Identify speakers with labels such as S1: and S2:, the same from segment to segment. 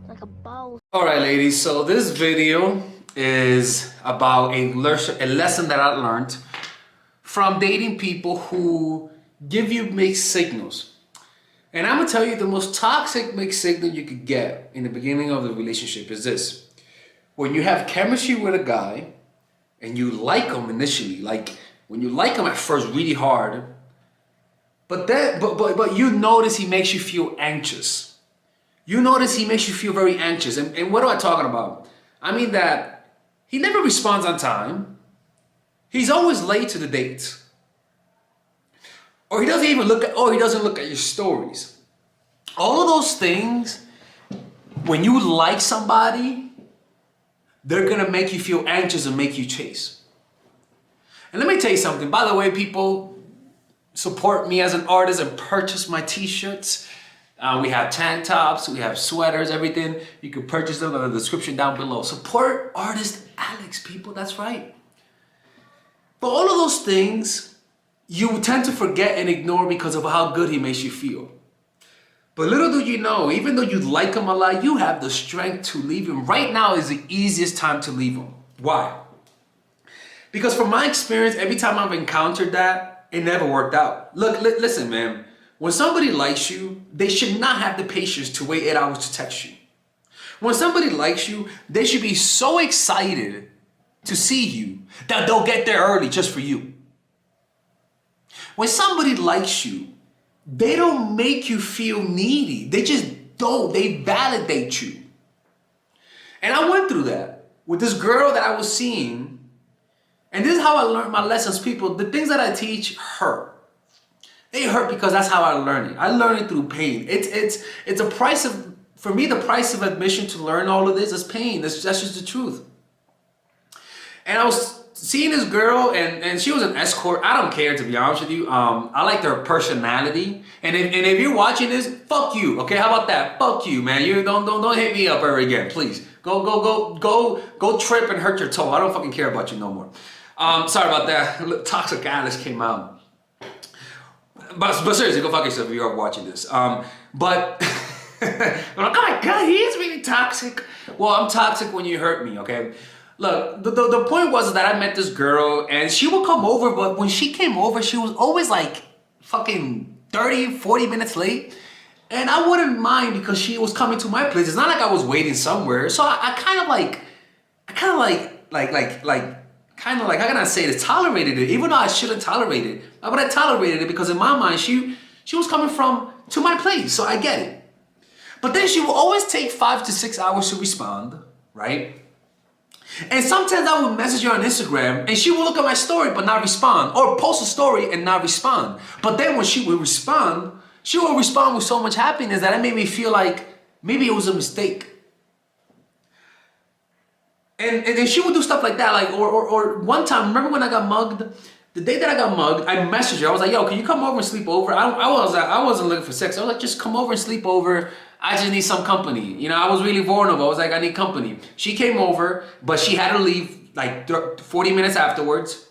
S1: like a bowl.
S2: All right, ladies, so this video is about a lesson that I learned from dating people who give you mixed signals. And I'm gonna tell you the most toxic mixed signal you could get in the beginning of the relationship is this. When you have chemistry with a guy and you like him initially, like when you like him at first really hard, but you notice he makes you feel anxious. You notice he makes you feel very anxious. And what am I talking about? I mean that he never responds on time. He's always late to the date. Or he doesn't look at your stories. All of those things, when you like somebody, they're gonna make you feel anxious and make you chase. And let me tell you something. By the way, people, support me as an artist and purchase my t-shirts. We have tank tops, we have sweaters, everything. You can purchase them in the description down below. Support artist Alex, people, that's right. But all of those things, you tend to forget and ignore because of how good he makes you feel. But little do you know, even though you like him a lot, you have the strength to leave him. Right now is the easiest time to leave him. Why? Because from my experience, every time I've encountered that, it never worked out. Look, listen, man. When somebody likes you, they should not have the patience to wait 8 hours to text you. When somebody likes you, they should be so excited to see you that they'll get there early just for you. When somebody likes you, they don't make you feel needy. They just don't. They validate you. And I went through that with this girl that I was seeing. And this is how I learned my lessons, people. The things that I teach hurt. They hurt because that's how I learned it. I learned it through pain. It's a price of, for me, the price of admission to learn all of this is pain. That's just the truth. And I was seeing this girl, and she was an escort. I don't care, to be honest with you. I like her personality. And if you're watching this, fuck you. Okay, how about that? Fuck you, man. You don't hit me up ever again, please. Go trip and hurt your toe. I don't fucking care about you no more. Sorry about that. Toxic Alice came out. But seriously, go fuck yourself if you are watching this. But oh my God, he is really toxic. Well, I'm toxic when you hurt me, okay? Look, the point was that I met this girl and she would come over, but when she came over, she was always like fucking 30, 40 minutes late. And I wouldn't mind because she was coming to my place. It's not like I was waiting somewhere. So I kind of like, how can I say this? Tolerated it, even though I shouldn't tolerate it. But I tolerated it because in my mind, she was coming to my place, so I get it. But then she will always take 5 to 6 hours to respond, right? And sometimes I would message her on Instagram and she will look at my story but not respond, or post a story and not respond. But then when she will respond with so much happiness that it made me feel like maybe it was a mistake. And then she would do stuff like that, like, or one time, remember when I got mugged? The day that I got mugged, I messaged her. I was like, yo, can you come over and sleep over? I wasn't looking for sex. I was like, just come over and sleep over. I just need some company. You know, I was really vulnerable. I was like, I need company. She came over, but she had to leave like 40 minutes afterwards.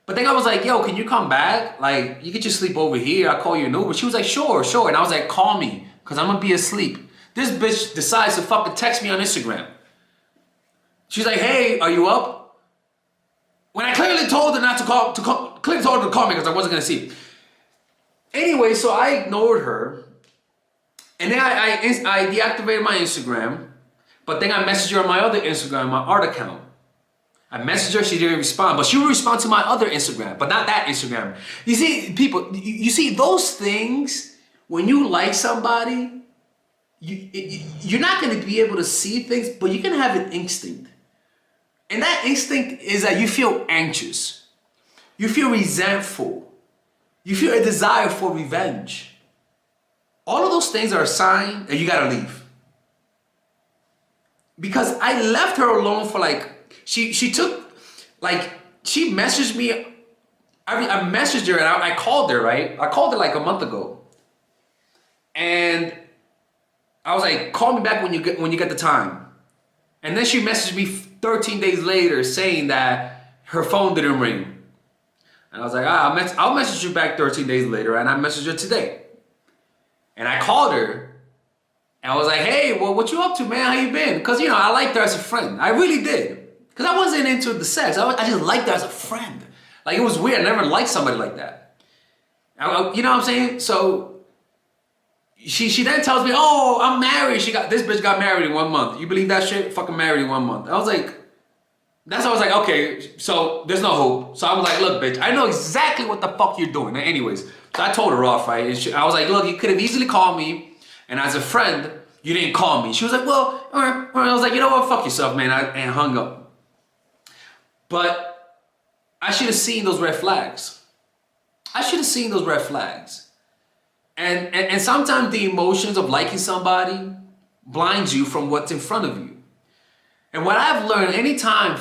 S2: But then I was like, yo, can you come back? Like, you could just sleep over here. I'll call you an Uber. She was like, sure. And I was like, call me, because I'm going to be asleep. This bitch decides to fucking text me on Instagram. She's like, hey, are you up? When I clearly told her clearly told her to call me because I wasn't going to see. Anyway, so I ignored her. And then I deactivated my Instagram. But then I messaged her on my other Instagram, my art account. I messaged her, she didn't respond. But she would respond to my other Instagram, but not that Instagram. You see, people, you see those things, when you like somebody, you're not going to be able to see things, but you can have an instinct. And that instinct is that you feel anxious. You feel resentful. You feel a desire for revenge. All of those things are a sign that you gotta leave. Because I left her alone for like, she messaged me. I messaged her and I called her, right? I called her like a month ago. And I was like, call me back when you get the time. And then she messaged me 13 days later saying that her phone didn't ring. And I was like, I'll message you back 13 days later. And I messaged her today. And I called her And I was like, hey, well, what you up to, man? How you been? Because, I liked her as a friend. I really did. Because I wasn't into the sex. I just liked her as a friend. Like, it was weird. I never liked somebody like that. You know what I'm saying? So she then tells me, oh, I'm married. This bitch got married in 1 month. You believe that shit? Fucking married in 1 month. I was like, okay, so there's no hope. So I was like, look, bitch, I know exactly what the fuck you're doing. Anyways, so I told her off, right? And I was like, look, you could have easily called me, and as a friend, you didn't call me. She was like, well, all right. I was like, you know what? Fuck yourself, man, and hung up. But I should have seen those red flags. And sometimes the emotions of liking somebody blinds you from what's in front of you. And what I've learned, anytime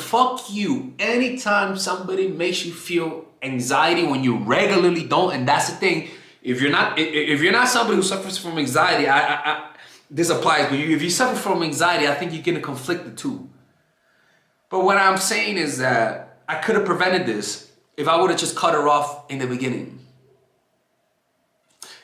S2: somebody makes you feel anxiety when you regularly don't, and that's the thing, if you're not somebody who suffers from anxiety, this applies, but if you suffer from anxiety, I think you're gonna conflict the two. But what I'm saying is that I could have prevented this if I would have just cut her off in the beginning.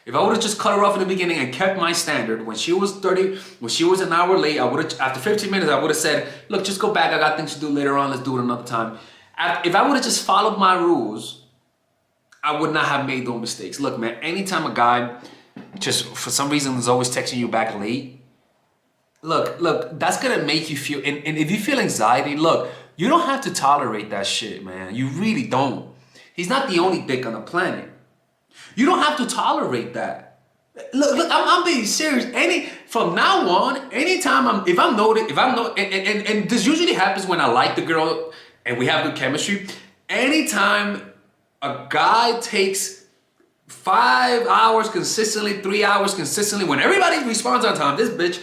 S2: If I would have just cut her off in the beginning and kept my standard, when she was an hour late, after 15 minutes, I would have said, look, just go back. I got things to do later on. Let's do it another time. If I would have just followed my rules, I would not have made those mistakes. Look, man, anytime a guy just for some reason is always texting you back late, look, that's going to make you feel, and if you feel anxiety, look, you don't have to tolerate that shit, man. You really don't. He's not the only dick on the planet. You don't have to tolerate that. Look, I'm being serious. From now on, anytime and this usually happens when I like the girl and we have good chemistry. Anytime a guy takes 5 hours consistently, 3 hours consistently, when everybody responds on time, this bitch,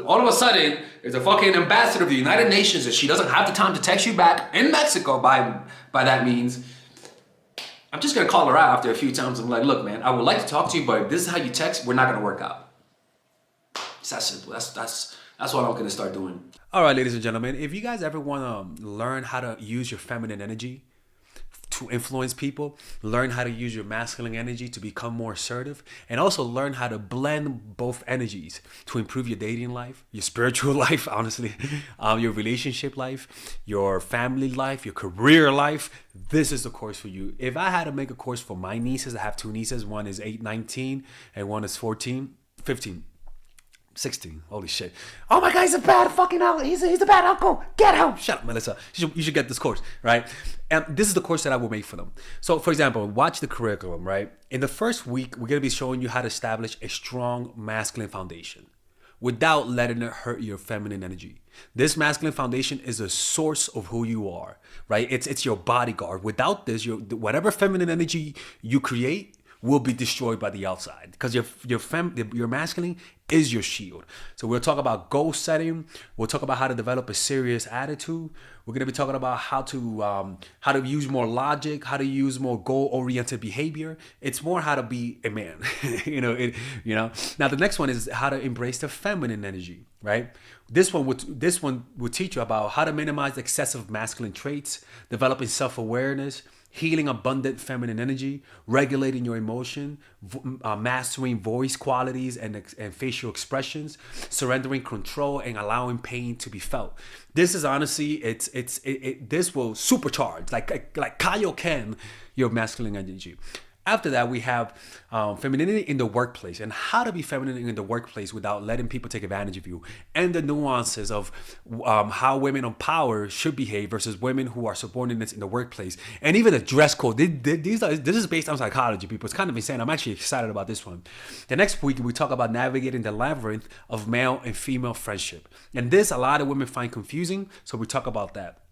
S2: all of a sudden, is a fucking ambassador of the United Nations and she doesn't have the time to text you back in Mexico by that means. I'm just gonna call her out after a few times. I'm like, look, man, I would like to talk to you, but if this is how you text, we're not gonna work out. It's that simple. That's what I'm gonna start doing. All right, ladies and gentlemen, if you guys ever wanna learn how to use your feminine energy to influence people, learn how to use your masculine energy to become more assertive, and also learn how to blend both energies to improve your dating life, your spiritual life, honestly, your relationship life, your family life, your career life, this is the course for you. If I had to make a course for my nieces, I have two nieces, one is 19 and one is 15. 16. Holy shit. Oh my God, he's a bad fucking uncle. He's a bad uncle. Get him. Shut up, Melissa. You should get this course, right? And this is the course that I will make for them. So, for example, watch the curriculum, right? In the first week, we're going to be showing you how to establish a strong masculine foundation without letting it hurt your feminine energy. This masculine foundation is a source of who you are, right? It's your bodyguard. Without this, whatever feminine energy you create will be destroyed by the outside, because your masculine is your shield. So we'll talk about goal setting. We'll talk about how to develop a serious attitude. We're going to be talking about how to use more logic, how to use more goal-oriented behavior. It's more how to be a man. Now the next one is how to embrace the feminine energy, right? This one would teach you about how to minimize excessive masculine traits, developing self-awareness, healing abundant feminine energy, regulating your emotion, mastering voice qualities and facial expressions, surrendering control and allowing pain to be felt. This is honestly, this will supercharge, like Kaioken, your masculine energy. After that, we have femininity in the workplace and how to be feminine in the workplace without letting people take advantage of you, and the nuances of how women on power should behave versus women who are subordinates in the workplace, and even the dress code. This is based on psychology, people. It's kind of insane. I'm actually excited about this one. The next week, we talk about navigating the labyrinth of male and female friendship. And this, a lot of women find confusing, so we talk about that.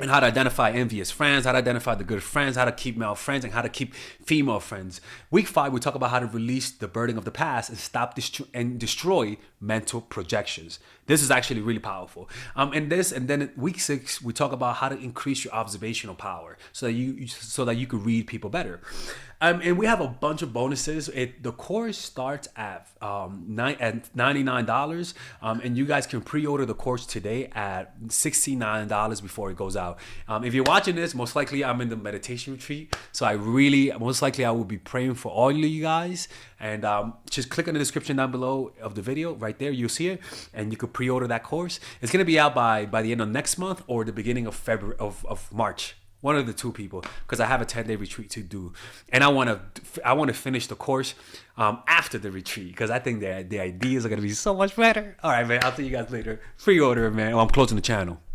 S2: And how to identify envious friends, how to identify the good friends, how to keep male friends, and how to keep female friends. Week 5, we talk about how to release the burden of the past and stop and destroy mental projections. This is actually really powerful. And then week 6, we talk about how to increase your observational power so that you could read people better. And we have a bunch of bonuses. The course starts at $99, and you guys can pre-order the course today at $69 before it goes out. If you're watching this, most likely I'm in the meditation retreat, so most likely I will be praying for all of you guys. And just click on the description down below of the video. Right there, you'll see it, and you could pre-order that course. It's gonna be out by the end of next month or the beginning of February of March. One of the two people, because I have a 10-day retreat to do, and I want to finish the course after the retreat, because I think the ideas are gonna be so much better. All right, man. I'll see you guys later. Pre-order, man. I'm closing the channel.